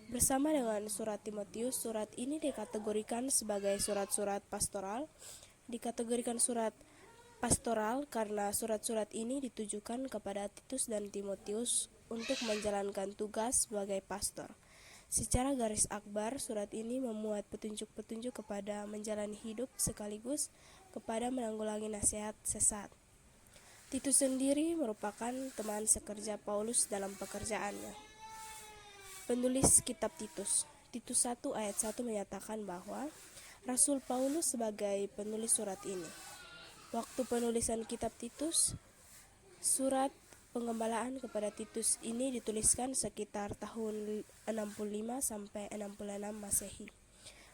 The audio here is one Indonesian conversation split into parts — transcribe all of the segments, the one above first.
Bersama dengan surat Timotius, surat ini dikategorikan sebagai surat-surat pastoral. Dikategorikan surat pastoral karena surat-surat ini ditujukan kepada Titus dan Timotius untuk menjalankan tugas sebagai pastor. Secara garis akbar, surat ini memuat petunjuk-petunjuk kepada menjalani hidup sekaligus kepada menanggulangi nasihat sesat. Titus sendiri merupakan teman sekerja Paulus dalam pekerjaannya. Penulis kitab Titus 1 ayat 1 menyatakan bahwa Rasul Paulus sebagai penulis surat ini. Waktu penulisan kitab Titus, surat pengembalaan kepada Titus ini dituliskan sekitar tahun 65 sampai 66 Masehi.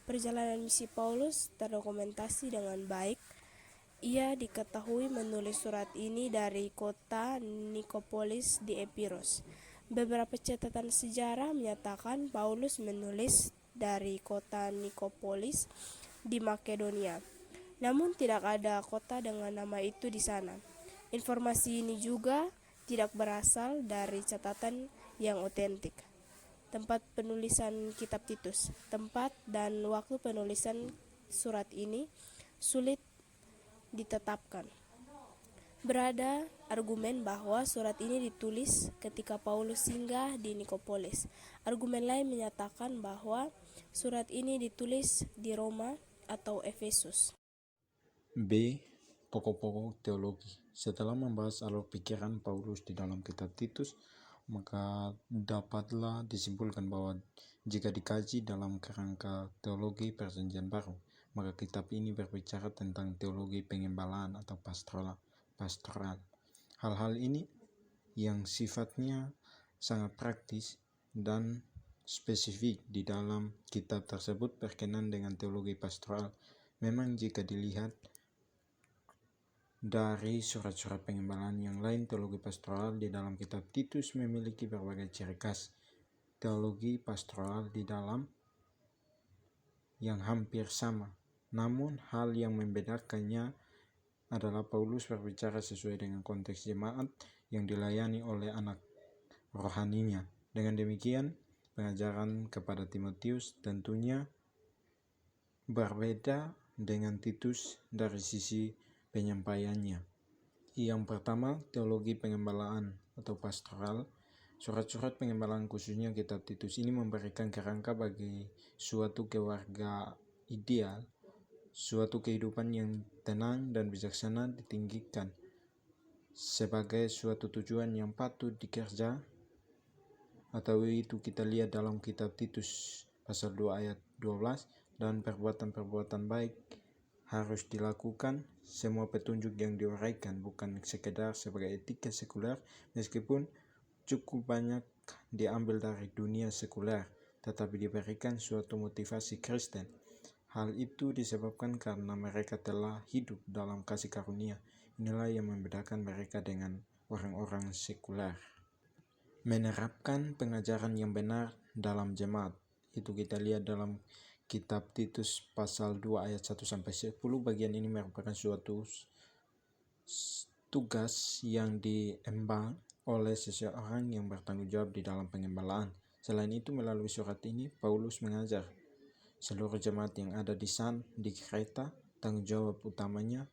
Perjalanan misi Paulus terdokumentasi dengan baik. Ia diketahui menulis surat ini dari kota Nikopolis di Epirus. Beberapa catatan sejarah menyatakan Paulus menulis dari kota Nikopolis di Makedonia. Namun tidak ada kota dengan nama itu di sana. Informasi ini juga tidak berasal dari catatan yang otentik. Tempat penulisan kitab Titus, tempat dan waktu penulisan surat ini sulit ditetapkan. Berada argumen bahwa surat ini ditulis ketika Paulus singgah di Nikopolis. Argumen lain menyatakan bahwa surat ini ditulis di Roma atau Efesus. B. Pokok-pokok teologi. Setelah membahas alur pikiran Paulus di dalam kitab Titus, maka dapatlah disimpulkan bahwa jika dikaji dalam kerangka teologi Perjanjian Baru, maka kitab ini berbicara tentang teologi pengembalaan atau pastoral. Hal-hal ini yang sifatnya sangat praktis dan spesifik di dalam kitab tersebut berkenan dengan teologi pastoral. Memang jika dilihat dari surat-surat pengembalaan yang lain, teologi pastoral di dalam kitab Titus memiliki berbagai ciri khas. Teologi pastoral di dalam yang hampir sama, namun hal yang membedakannya adalah Paulus berbicara sesuai dengan konteks jemaat yang dilayani oleh anak rohaninya. Dengan demikian, pengajaran kepada Timotius tentunya berbeda dengan Titus dari sisi penyampaiannya. Yang pertama, teologi pengembalaan atau pastoral. Surat-surat pengembalaan khususnya kitab Titus ini memberikan kerangka bagi suatu keluarga ideal, suatu kehidupan yang tenang dan bijaksana ditinggikan sebagai suatu tujuan yang patut dikerja, atau itu kita lihat dalam kitab Titus pasal 2 ayat 12, dan perbuatan-perbuatan baik harus dilakukan. Semua petunjuk yang diuraikan bukan sekedar sebagai etika sekuler, meskipun cukup banyak diambil dari dunia sekuler, tetapi diberikan suatu motivasi Kristen. Hal itu disebabkan karena mereka telah hidup dalam kasih karunia. Inilah yang membedakan mereka dengan orang-orang sekuler. Menerapkan pengajaran yang benar dalam jemaat. Itu kita lihat dalam kitab Titus pasal 2 ayat 1-10. Bagian ini merupakan suatu tugas yang diemban oleh seseorang yang bertanggung jawab di dalam pengembalaan. Selain itu, melalui surat ini Paulus mengajar seluruh jemaat yang ada di Kreta. Tanggung jawab utamanya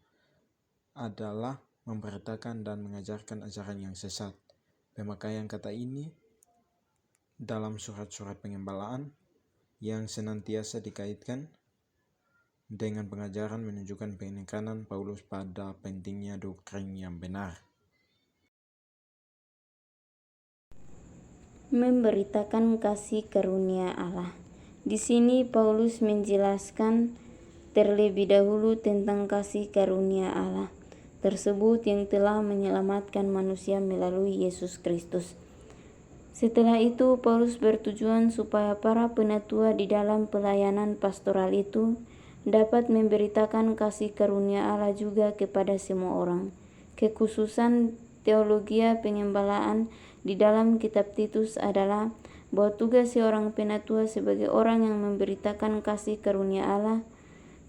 adalah memberitakan dan mengajarkan ajaran yang sesat. Pemakaian kata ini dalam surat-surat pengembalaan yang senantiasa dikaitkan dengan pengajaran menunjukkan penekanan Paulus pada pentingnya doktrin yang benar. Memberitakan kasih karunia Allah. Di sini Paulus menjelaskan terlebih dahulu tentang kasih karunia Allah tersebut yang telah menyelamatkan manusia melalui Yesus Kristus. Setelah itu, Paulus bertujuan supaya para penatua di dalam pelayanan pastoral itu dapat memberitakan kasih karunia Allah juga kepada semua orang. Kekhususan teologi pengembalaan di dalam kitab Titus adalah bahwa tugas seorang penatua sebagai orang yang memberitakan kasih karunia Allah.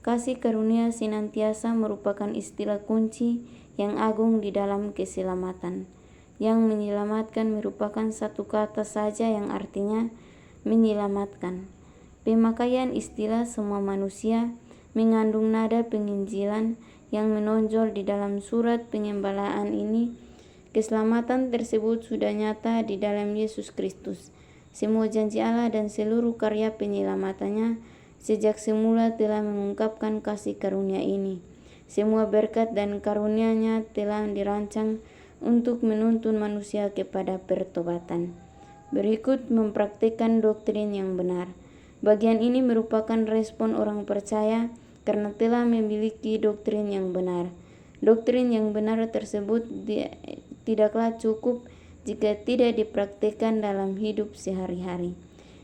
Kasih karunia senantiasa merupakan istilah kunci yang agung di dalam keselamatan. Yang menyelamatkan merupakan satu kata saja yang artinya menyelamatkan. Pemakaian istilah semua manusia mengandung nada penginjilan yang menonjol di dalam surat pengembalaan ini. Keselamatan tersebut sudah nyata di dalam Yesus Kristus. Semua janji Allah dan seluruh karya penyelamatannya sejak semula telah mengungkapkan kasih karunia ini. Semua berkat dan karunia-Nya telah dirancang untuk menuntun manusia kepada pertobatan. Berikut mempraktikkan doktrin yang benar. Bagian ini merupakan respon orang percaya karena telah memiliki doktrin yang benar. Doktrin yang benar tersebut tidaklah cukup jika tidak dipraktikkan dalam hidup sehari-hari.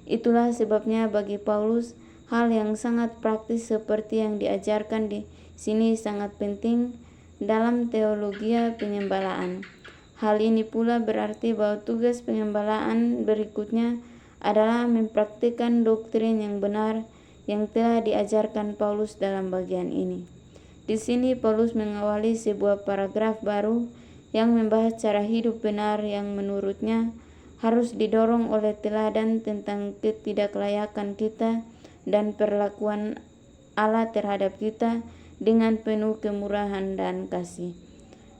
Itulah sebabnya bagi Paulus, hal yang sangat praktis seperti yang diajarkan di sini sangat penting dalam teologi pengembalaan. Hal ini pula berarti bahwa tugas pengembalaan berikutnya adalah mempraktikkan doktrin yang benar yang telah diajarkan Paulus dalam bagian ini. Di sini Paulus mengawali sebuah paragraf baru yang membahas cara hidup benar yang menurutnya harus didorong oleh teladan tentang ketidaklayakan kita dan perlakuan Allah terhadap kita dengan penuh kemurahan dan kasih.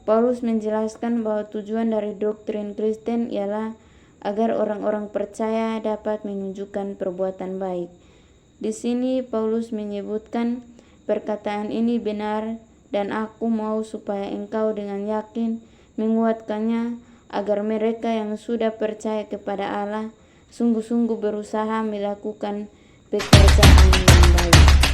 Paulus menjelaskan bahwa tujuan dari doktrin Kristen ialah agar orang-orang percaya dapat menunjukkan perbuatan baik. Di sini Paulus menyebutkan perkataan ini benar dan aku mau supaya engkau dengan yakin menguatkannya agar mereka yang sudah percaya kepada Allah sungguh-sungguh berusaha melakukan pekerjaan yang baik.